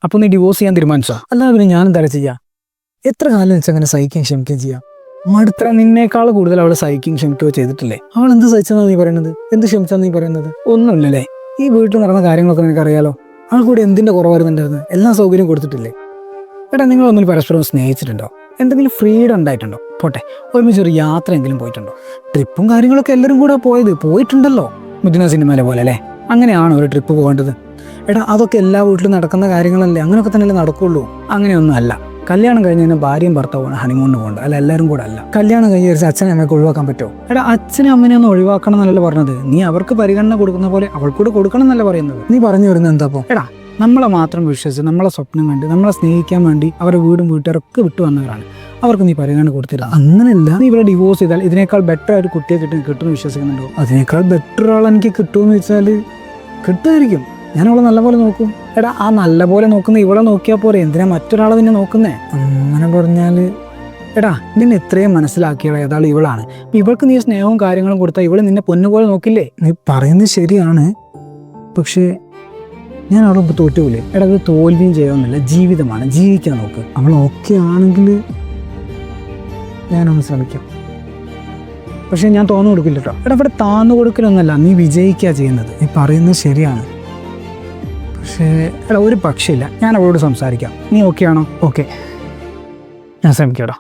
അപ്പോൾ നീ ഡിവോഴ്സ് ചെയ്യാൻ തീരുമാനിച്ചോ? അല്ലാതെ പിന്നെ ഞാൻ എന്താ ചെയ്യാം? എത്ര കാലം വെച്ചാൽ അങ്ങനെ സഹിക്കുകയും ക്ഷമിക്കുകയും ചെയ്യാം? മടുത്ത നിന്നേക്കാൾ കൂടുതൽ അവൾ സഹിക്കുകയും ക്ഷമിക്കുകയോ ചെയ്തിട്ടില്ലേ? അവൾ എന്ത് സഹിച്ചെന്നാണ് നീ പറയുന്നത്? എന്ത് ക്ഷമിച്ചാന്ന് നീ പറയുന്നത്? ഒന്നുമില്ലല്ലേ? ഈ വീട്ടിൽ നടന്ന കാര്യങ്ങളൊക്കെ നിനക്കറിയാലോ. അവൾ കൂടി എന്തിന്റെ കുറവായിരുന്നുണ്ടായിരുന്നു? എല്ലാ സൗകര്യവും കൊടുത്തിട്ടില്ലേ? എടാ, നിങ്ങൾ ഒന്നിൽ പരസ്പരം സ്നേഹിച്ചിട്ടുണ്ടോ? എന്തെങ്കിലും ഫ്രീഡം ഉണ്ടായിട്ടുണ്ടോ? പോട്ടെ, ഒരുമിച്ച് ഒരു യാത്രയെങ്കിലും പോയിട്ടുണ്ടോ? ട്രിപ്പും കാര്യങ്ങളൊക്കെ എല്ലാവരും കൂടെ പോയിട്ടുണ്ടല്ലോ. മുദ്ദിന സിനിമയിലെ പോലെ അല്ലേ? അങ്ങനെയാണ് ഒരു ട്രിപ്പ് പോകേണ്ടത്. എടാ, അതൊക്കെ എല്ലാ വീട്ടിലും നടക്കുന്ന കാര്യങ്ങളല്ലേ? അങ്ങനെയൊക്കെ തന്നെയല്ലേ നടക്കുള്ളൂ. അങ്ങനെയൊന്നും അല്ല. കല്യാണം കഴിഞ്ഞ് കഴിഞ്ഞാൽ ഭാര്യയും ഭർത്താവാണ് ഹണിമൂണിന് പോകേണ്ടത്, അല്ല എല്ലാവരും കൂടെ അല്ല. കല്യാണം കഴിഞ്ഞ് വെച്ചാൽ അച്ഛനെ അമ്മയൊക്കെ ഒഴിവാക്കാൻ പറ്റുമോ? എടാ, അച്ഛനും അമ്മനെയൊന്നും ഒഴിവാക്കണം എന്നല്ല പറഞ്ഞത്. നീ അവർക്ക് പരിഗണന കൊടുക്കുന്ന പോലെ അവൾക്കൂടെ കൊടുക്കണം എന്നല്ല പറയുന്നത്. നീ പറഞ്ഞു വരുന്നത് എന്താ? അപ്പോൾ എടാ, നമ്മളെ മാത്രം വിശ്വസിച്ച് നമ്മളെ സ്വപ്നം കണ്ട് നമ്മളെ സ്നേഹിക്കാൻ വേണ്ടി അവരുടെ വീടും വീട്ടുകാരൊക്കെ വിട്ടു വന്നവരാണ്. അവർക്ക് നീ പരിഗണന കൊടുത്തില്ല. അങ്ങനെയല്ല. നീ ഇവിടെ ഡിവോഴ്സ് ചെയ്താൽ ഇതിനേക്കാൾ ബെറ്റർ ആയിട്ട് കുട്ടിയെ കിട്ടുമെന്ന് വിശ്വസിക്കുന്നുണ്ടോ? അതിനേക്കാൾ ബെറ്റർ ആൾ എനിക്ക് കിട്ടുമെന്ന് വെച്ചാൽ കിട്ടുമായിരിക്കും. ഞാൻ അവളെ നല്ലപോലെ നോക്കും. എടാ, ആ നല്ല പോലെ നോക്കുന്ന ഇവളെ നോക്കിയാൽ പോരെ, എന്തിനാ മറ്റൊരാളെ നിന്നെ നോക്കുന്നേ? അങ്ങനെ പറഞ്ഞാൽ എടാ, നിന്നെ ഇത്രയും മനസ്സിലാക്കിയുള്ള ഏതാളും ഇവളാണ്. ഇവൾക്ക് നീ സ്നേഹവും കാര്യങ്ങളും കൊടുത്താൽ ഇവള് നിന്നെ പൊന്നുപോലെ നോക്കില്ലേ? നീ പറയുന്നത് ശരിയാണ്, പക്ഷേ ഞാൻ അവളെ ഇപ്പോൾ തോറ്റുപോലെ. എടാ, അത് തോൽവിയും ചെയ്യുന്നില്ല, ജീവിതമാണ്, ജീവിക്കാൻ നോക്ക്. അവൾ ഓക്കെ ആണെങ്കിൽ ഞാനൊന്ന് ശ്രമിക്കാം. പക്ഷെ ഞാൻ തോന്നു കൊടുക്കില്ല കേട്ടോ. എടാ, ഇവിടെ താന്നു കൊടുക്കലൊന്നുമല്ല, നീ വിജയിക്കുക ചെയ്യുന്നത്. നീ പറയുന്നത് ശരിയാണ്, പക്ഷേ എടാ, ഒരു പക്ഷില്ല. ഞാൻ അവളോട് സംസാരിക്കാം. നീ ഓക്കെ ആണോ? ഓക്കെ, ഞാൻ ശ്രമിക്കാം.